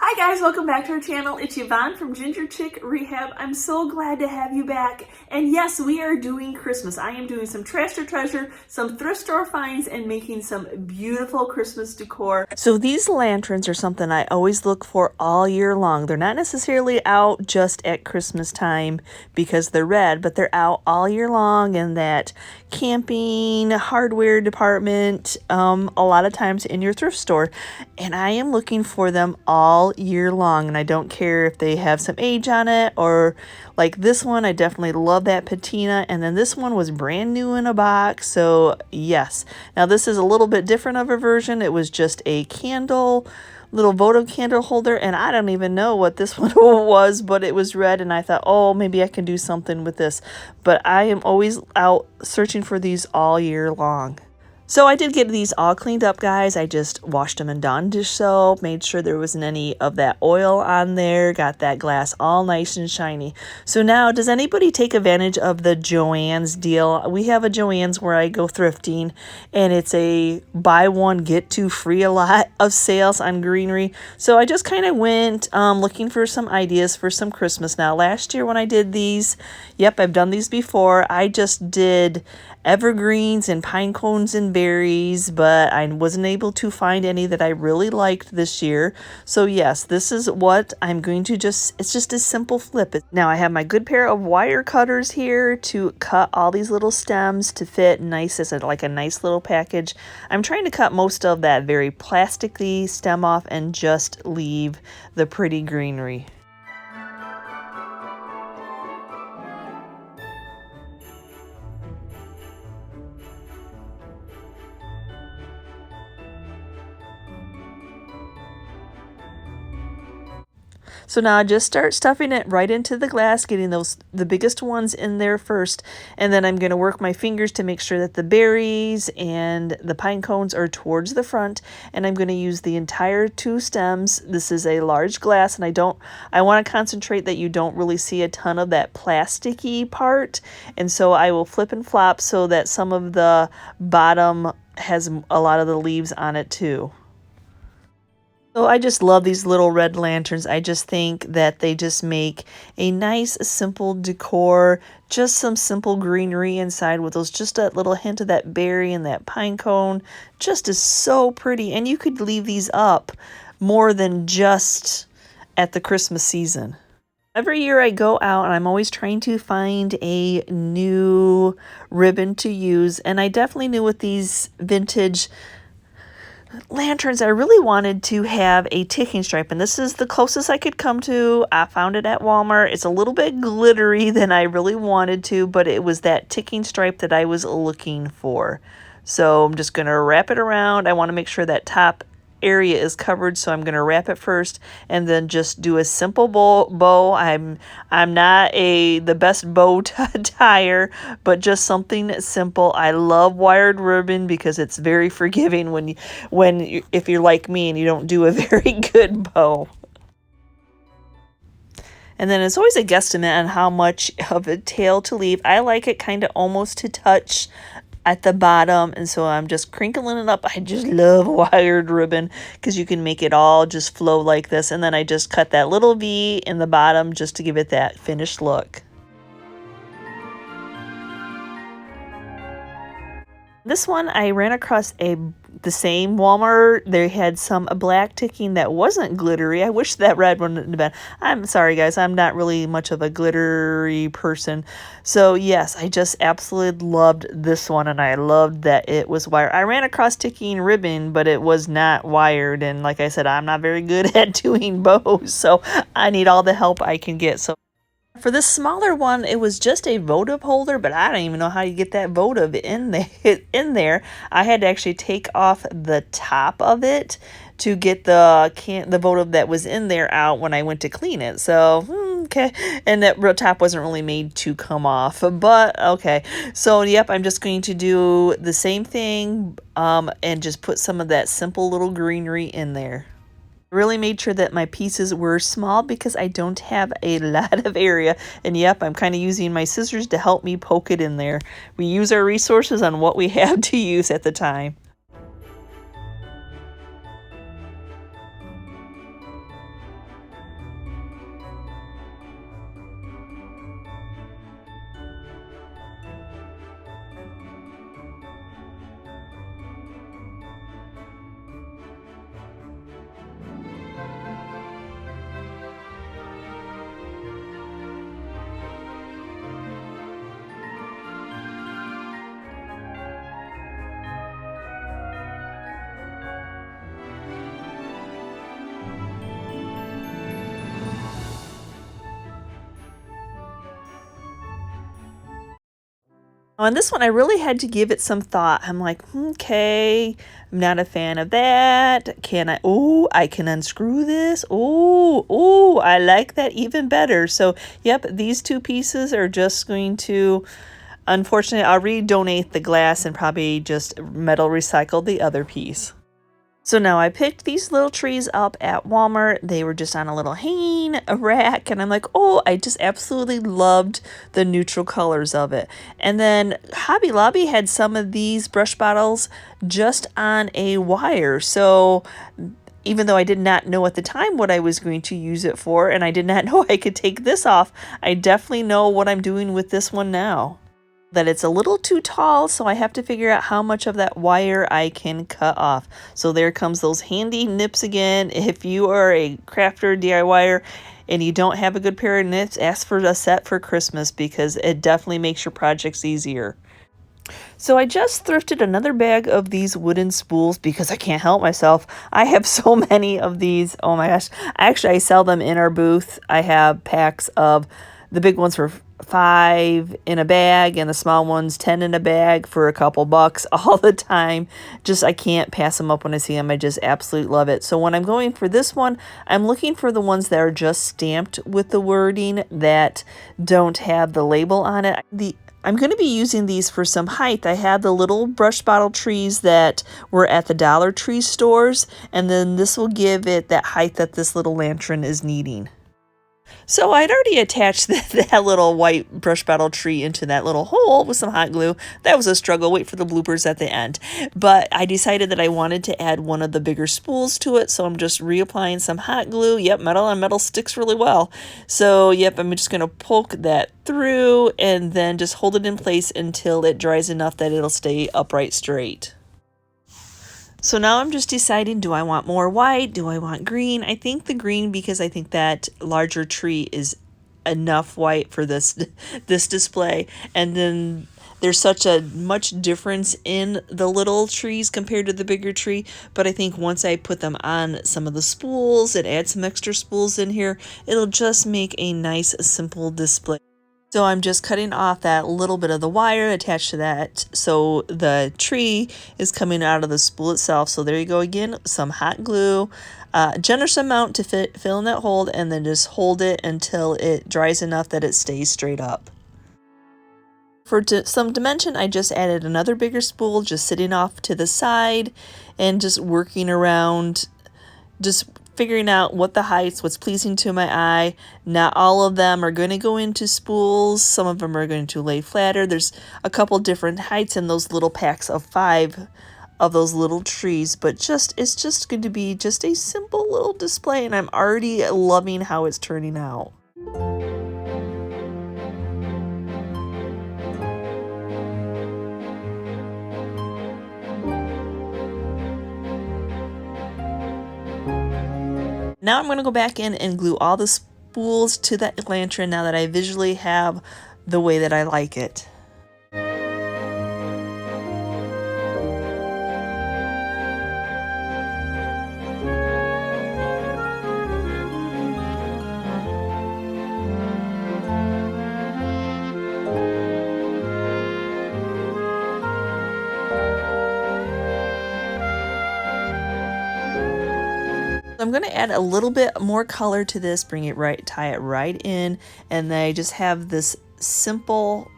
Hi guys, welcome back to our channel. It's JoAnns from Ginger Chick Rehab. I'm so glad to have you back. And yes, we are doing Christmas. I am doing some trash to treasure, some thrift store finds, and making some beautiful Christmas decor. So these lanterns are something I always look for all year long. They're not necessarily out just at Christmas time because they're red, but they're out all year long in that camping hardware department, a lot of times in your thrift store. And I am looking for them all year long, and I don't care if they have some age on it, or like this one, I definitely love that patina, and then this one was brand new in a box. So yes, now this is a little bit different of a version. It was just a candle, little votive candle holder, and I don't even know what this one was, but it was red, and I thought, oh, maybe I can do something with this. But I am always out searching for these all year long. So I did get these all cleaned up, guys. I just washed them in Dawn dish soap, made sure there wasn't any of that oil on there, got that glass all nice and shiny. So now, does anybody take advantage of the JoAnns deal? We have a JoAnns where I go thrifting, and it's a buy one, get two free a lot of sales on Greenery. So I just kind of went looking for some ideas for some Christmas. Now, last year when I did these, yep, I've done these before. I just did evergreens and pine cones and berries, but I wasn't able to find any that I really liked this year. So yes, this is what I'm going to it's just a simple flip. Now I have my good pair of wire cutters here to cut all these little stems to fit nice as like a nice little package. I'm trying to cut most of that very plasticky stem off and just leave the pretty greenery. So now I just start stuffing it right into the glass, getting the biggest ones in there first, and then I'm going to work my fingers to make sure that the berries and the pine cones are towards the front, and I'm going to use the entire 2 stems. This is a large glass, and I want to concentrate that you don't really see a ton of that plasticky part, and so I will flip and flop so that some of the bottom has a lot of the leaves on it too. So I just love these little red lanterns. I just think that they just make a nice, simple decor. Just some simple greenery inside with just a little hint of that berry and that pine cone. Just is so pretty. And you could leave these up more than just at the Christmas season. Every year I go out and I'm always trying to find a new ribbon to use. And I definitely knew with these vintage lanterns I really wanted to have a ticking stripe, and this is the closest I could come to. I found it at Walmart. It's a little bit glittery than I really wanted to, but it was that ticking stripe that I was looking for. So I'm just going to wrap it around. I want to make sure that top area is covered, so I'm going to wrap it first and then just do a simple bow. I'm not the best bow tire, but just something simple. I love wired ribbon because it's very forgiving if you're like me and you don't do a very good bow. And then it's always a guesstimate on how much of a tail to leave. I like it kind of almost to touch at the bottom, and so I'm just crinkling it up. I just love wired ribbon because you can make it all just flow like this, and then I just cut that little V in the bottom just to give it that finished look. This one I ran across the same Walmart. They had some black ticking that wasn't glittery. I wish that red one had been. I'm sorry guys, I'm not really much of a glittery person. So yes, I just absolutely loved this one, and I loved that it was wired. I ran across ticking ribbon, but it was not wired, and like I said, I'm not very good at doing bows, so I need all the help I can get. So for this smaller one, it was just a votive holder, but I don't even know how you get that votive in there. I had to actually take off the top of it to get the votive that was in there out when I went to clean it. So, okay. And that top wasn't really made to come off, but okay. So, yep, I'm just going to do the same thing and just put some of that simple little greenery in there. Really made sure that my pieces were small because I don't have a lot of area, and yep, I'm kind of using my scissors to help me poke it in there. We use our resources on what we have to use at the time. On this one, I really had to give it some thought. I'm like, okay, I'm not a fan of that. Can I, oh, I can unscrew this. Oh, I like that even better. So, yep, these two pieces are just going to, unfortunately, I'll redonate the glass and probably just metal recycle the other piece. So now I picked these little trees up at Walmart. They were just on a little hanging rack, and I'm like, oh, I just absolutely loved the neutral colors of it. And then Hobby Lobby had some of these brush bottles just on a wire. So even though I did not know at the time what I was going to use it for, and I did not know I could take this off, I definitely know what I'm doing with this one now. That it's a little too tall, so I have to figure out how much of that wire I can cut off. So there comes those handy nips again. If you are a crafter, DIYer, and you don't have a good pair of nips, ask for a set for Christmas because it definitely makes your projects easier. So I just thrifted another bag of these wooden spools because I can't help myself. I have so many of these. Oh my gosh. I sell them in our booth. I have packs of the big ones for $5 in a bag and the small ones $10 in a bag for a couple bucks all the time. Just I can't pass them up when I see them. I just absolutely love it. So when I'm going for this one, I'm looking for the ones that are just stamped with the wording that don't have the label on it. I'm going to be using these for some height. I had the little brush bottle trees that were at the Dollar Tree stores, and then this will give it that height that this little lantern is needing. So I'd already attached that little white brush bottle tree into that little hole with some hot glue. That was a struggle. Wait for the bloopers at the end. But I decided that I wanted to add one of the bigger spools to it, so I'm just reapplying some hot glue. Yep, metal on metal sticks really well. So yep, I'm just going to poke that through and then just hold it in place until it dries enough that it'll stay upright straight. So now I'm just deciding, do I want more white? Do I want green? I think the green because I think that larger tree is enough white for this display. And then there's such a much difference in the little trees compared to the bigger tree. But I think once I put them on some of the spools and add some extra spools in here, it'll just make a nice simple display. So I'm just cutting off that little bit of the wire attached to that so the tree is coming out of the spool itself. So there you go again, some hot glue, generous amount to fill in that hole, and then just hold it until it dries enough that it stays straight up. For some dimension, I just added another bigger spool just sitting off to the side and just working around, just figuring out what the heights, what's pleasing to my eye. Not all of them are going to go into spools. Some of them are going to lay flatter. There's a couple different heights in those little packs of 5 of those little trees, but it's just going to be just a simple little display, and I'm already loving how it's turning out. Now I'm going to go back in and glue all the spools to that lantern now that I visually have the way that I like it. I'm going to add a little bit more color to this, tie it right in, and then I just have this simple,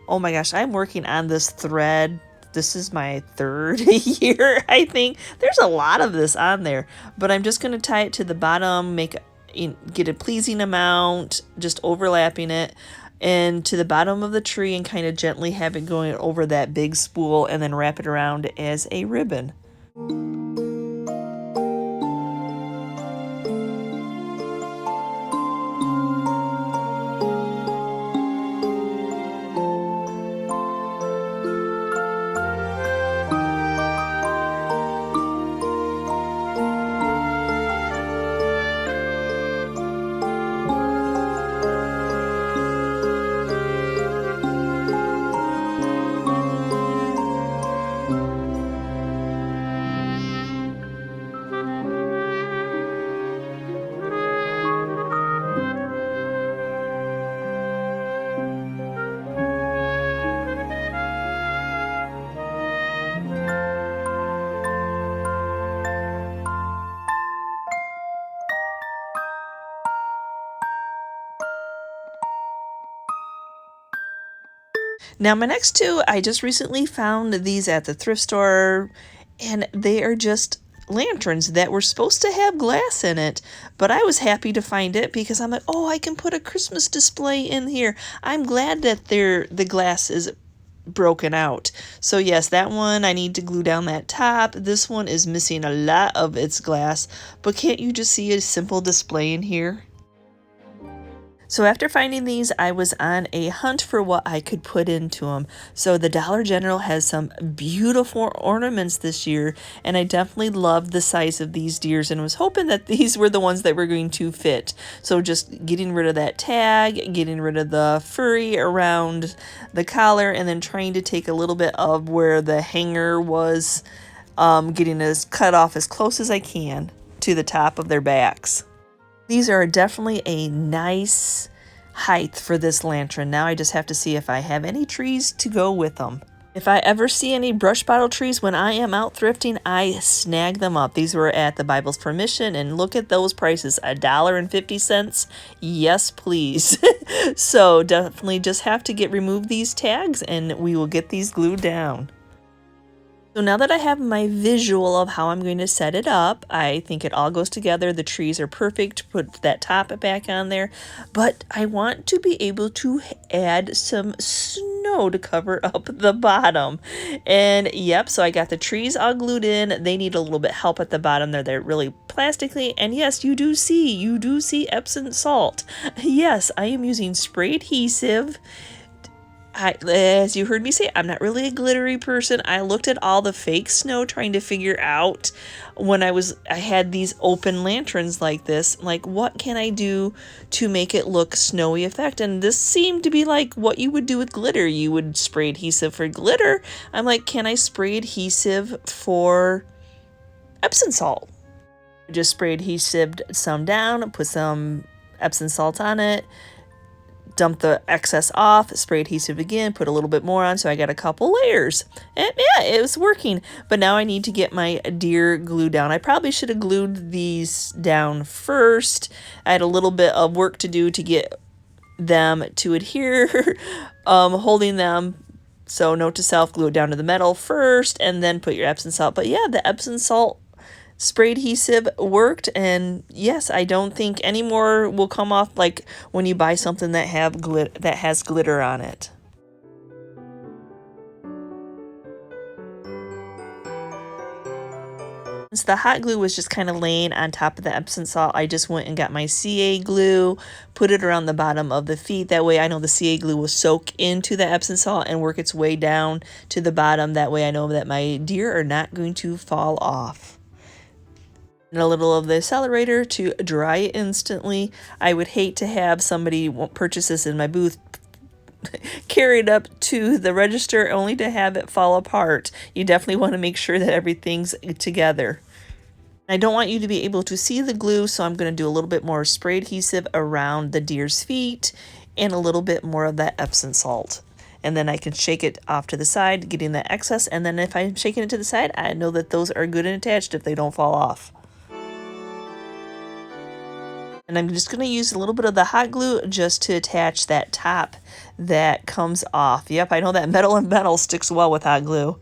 oh my gosh, I'm working on this thread. This is my 3rd year, I think. There's a lot of this on there, but I'm just going to tie it to the bottom, get a pleasing amount, just overlapping it, and to the bottom of the tree and kind of gently have it going over that big spool and then wrap it around as a ribbon. Now my next two, I just recently found these at the thrift store, and they are just lanterns that were supposed to have glass in it, but I was happy to find it because I'm like, oh, I can put a Christmas display in here. I'm glad that the glass is broken out. So yes, that one I need to glue down that top. This one is missing a lot of its glass, but can't you just see a simple display in here? So after finding these, I was on a hunt for what I could put into them. So the Dollar General has some beautiful ornaments this year, and I definitely loved the size of these deers and was hoping that these were the ones that were going to fit. So just getting rid of that tag, getting rid of the furry around the collar, and then trying to take a little bit of where the hanger was, getting as cut off as close as I can to the top of their backs. These are definitely a nice height for this lantern. Now I just have to see if I have any trees to go with them. If I ever see any brush bottle trees when I am out thrifting, I snag them up. These were at the Bible's Permission, and look at those prices, $1.50. Yes, please. So definitely just have to remove these tags and we will get these glued down. So now that I have my visual of how I'm going to set it up, I think it all goes together. The trees are perfect. Put that top back on there. But I want to be able to add some snow to cover up the bottom. And yep, so I got the trees all glued in. They need a little bit help at the bottom there. They're really plastically. And yes, you do see Epsom salt. Yes, I am using spray adhesive. As you heard me say, I'm not really a glittery person. I looked at all the fake snow trying to figure out when I had these open lanterns like this, like what can I do to make it look snowy effect? And this seemed to be like what you would do with glitter. You would spray adhesive for glitter. I'm like, can I spray adhesive for Epsom salt? I just spray adhesive some down, put some Epsom salt on it, dump the excess off, spray adhesive again, put a little bit more on, so I got a couple layers. And yeah, it was working. But now I need to get my deer glue down. I probably should have glued these down first. I had a little bit of work to do to get them to adhere, holding them. So note to self, glue it down to the metal first, and then put your Epsom salt. But yeah, the Epsom salt spray adhesive worked, and yes, I don't think any more will come off like when you buy something that has glitter on it. Since the hot glue was just kind of laying on top of the Epsom salt, I just went and got my CA glue, put it around the bottom of the feet. That way I know the CA glue will soak into the Epsom salt and work its way down to the bottom. That way I know that my deer are not going to fall off. And a little of the accelerator to dry it instantly. I would hate to have somebody purchase this in my booth, carry it up to the register only to have it fall apart. You definitely want to make sure that everything's together. I don't want you to be able to see the glue, so I'm going to do a little bit more spray adhesive around the deer's feet and a little bit more of that Epsom salt. And then I can shake it off to the side, getting the excess. And then if I'm shaking it to the side, I know that those are good and attached if they don't fall off. And I'm just going to use a little bit of the hot glue just to attach that top that comes off. Yep, I know that metal and metal sticks well with hot glue.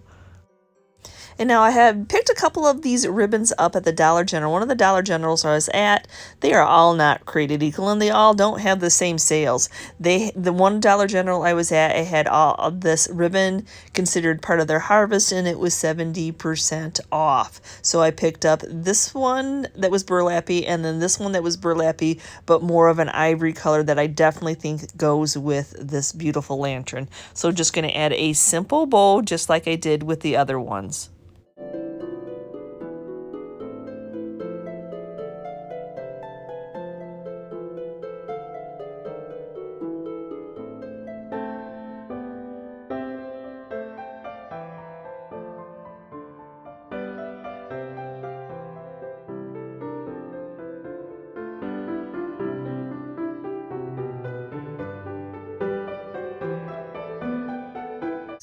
And now I have picked a couple of these ribbons up at the Dollar General. One of the Dollar Generals I was at, they are all not created equal, and they all don't have the same sales. The one Dollar General I was at, it had all of this ribbon considered part of their harvest, and it was 70% off. So I picked up this one that was burlappy, and then this one that was burlappy, but more of an ivory color that I definitely think goes with this beautiful lantern. So just going to add a simple bow, just like I did with the other ones.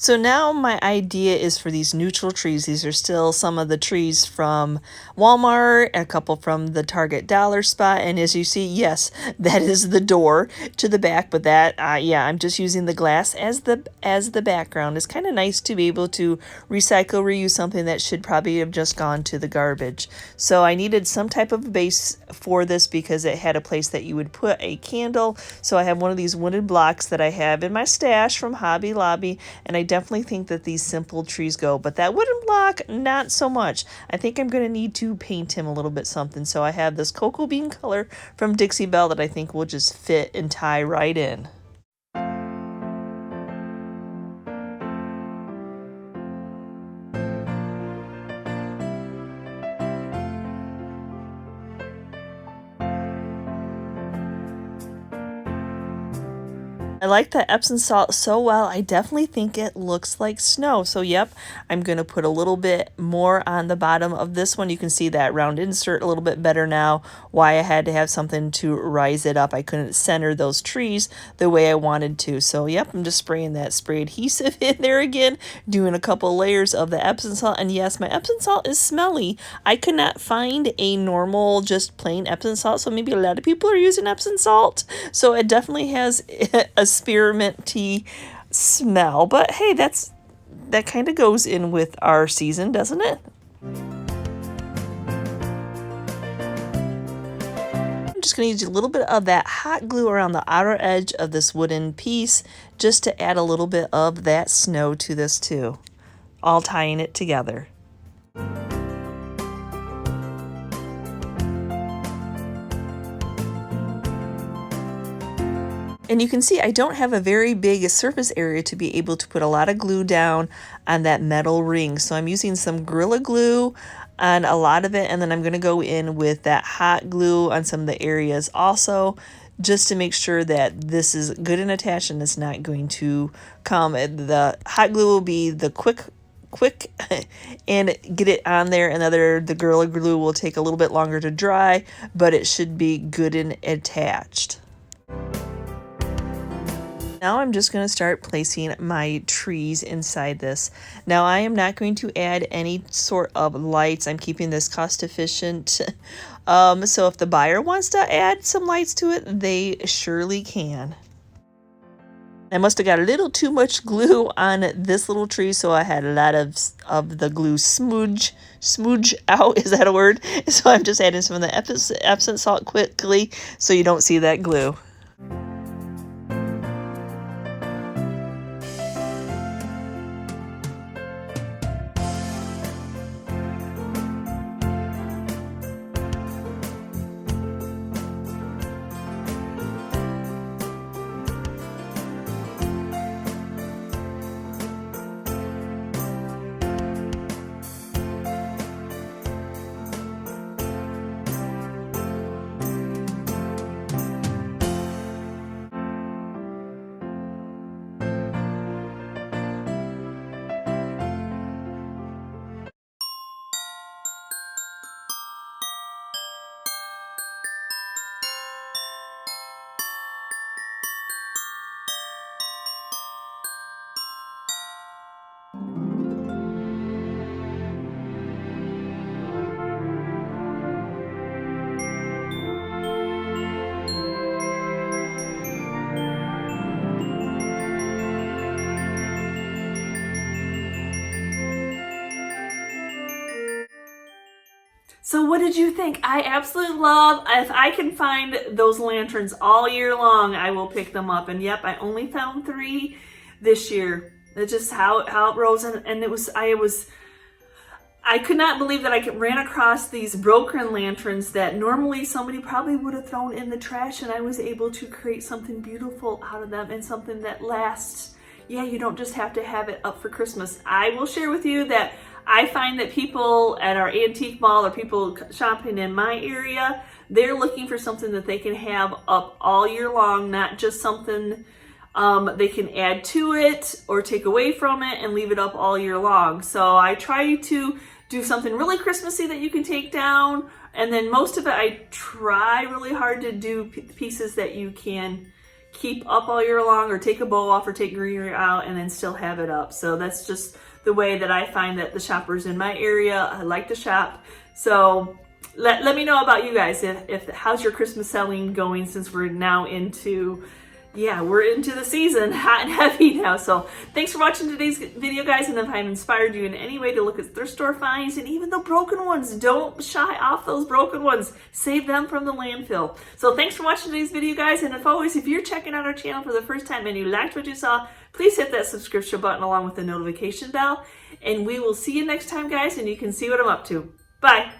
So now my idea is for these neutral trees. These are still some of the trees from Walmart, a couple from the Target dollar spot. And as you see, yes, that is the door to the back. But that, yeah, I'm just using the glass as the background. It's kind of nice to be able to recycle, reuse something that should probably have just gone to the garbage. So I needed some type of base for this because it had a place that you would put a candle. So I have one of these wooden blocks that I have in my stash from Hobby Lobby, and I definitely think that these simple trees go, but that wooden block, not so much. I think I'm going to need to paint him a little bit something. So I have this cocoa bean color from Dixie Belle that I think will just fit and tie right in. I like that Epsom salt so well, I definitely think it looks like snow. So yep, I'm going to put a little bit more on the bottom of this one. You can see that round insert a little bit better now, why I had to have something to rise it up. I couldn't center those trees the way I wanted to. So yep, I'm just spraying that spray adhesive in there again, doing a couple layers of the Epsom salt. And yes, my Epsom salt is smelly. I could not find a normal, just plain Epsom salt. So maybe a lot of people are using Epsom salt. So it definitely has a spearminty smell, but hey, that kind of goes in with our season, doesn't it? I'm just going to use a little bit of that hot glue around the outer edge of this wooden piece just to add a little bit of that snow to this too, all tying it together. And you can see I don't have a very big surface area to be able to put a lot of glue down on that metal ring. So I'm using some Gorilla Glue on a lot of it, and then I'm going to go in with that hot glue on some of the areas also, just to make sure that this is good and attached and it's not going to come. The hot glue will be the quick and get it on there, and the Gorilla Glue will take a little bit longer to dry, but it should be good and attached. Now I'm just going to start placing my trees inside this. Now I am not going to add any sort of lights. I'm keeping this cost efficient. So if the buyer wants to add some lights to it, they surely can. I must have got a little too much glue on this little tree, so I had a lot of the glue smooge out. Is that a word? So I'm just adding some of the Epsom salt quickly so you don't see that glue. So what did you think? I absolutely love, if I can find those lanterns all year long, I will pick them up. And yep, I only found 3 this year. That's just how it rose. And it was, I could not believe that I ran across these broken lanterns that normally somebody probably would have thrown in the trash, and I was able to create something beautiful out of them and something that lasts. Yeah, you don't just have to have it up for Christmas. I will share with you that I find that people at our antique mall or people shopping in my area, they're looking for something that they can have up all year long, not just something they can add to it or take away from it and leave it up all year long. So I try to do something really Christmassy that you can take down, and then most of it I try really hard to do pieces that you can keep up all year long, or take a bow off or take greenery out and then still have it up. So that's just the way that I find that the shoppers in my area like to shop. So let me know about you guys. If how's your Christmas selling going, since we're now into, we're into the season, hot and heavy now. So thanks for watching today's video, guys. And if I've inspired you in any way to look at thrift store finds, and even the broken ones, don't shy off those broken ones. Save them from the landfill. So thanks for watching today's video, guys. And as always, if you're checking out our channel for the first time and you liked what you saw, please hit that subscription button along with the notification bell. And we will see you next time, guys, and you can see what I'm up to. Bye.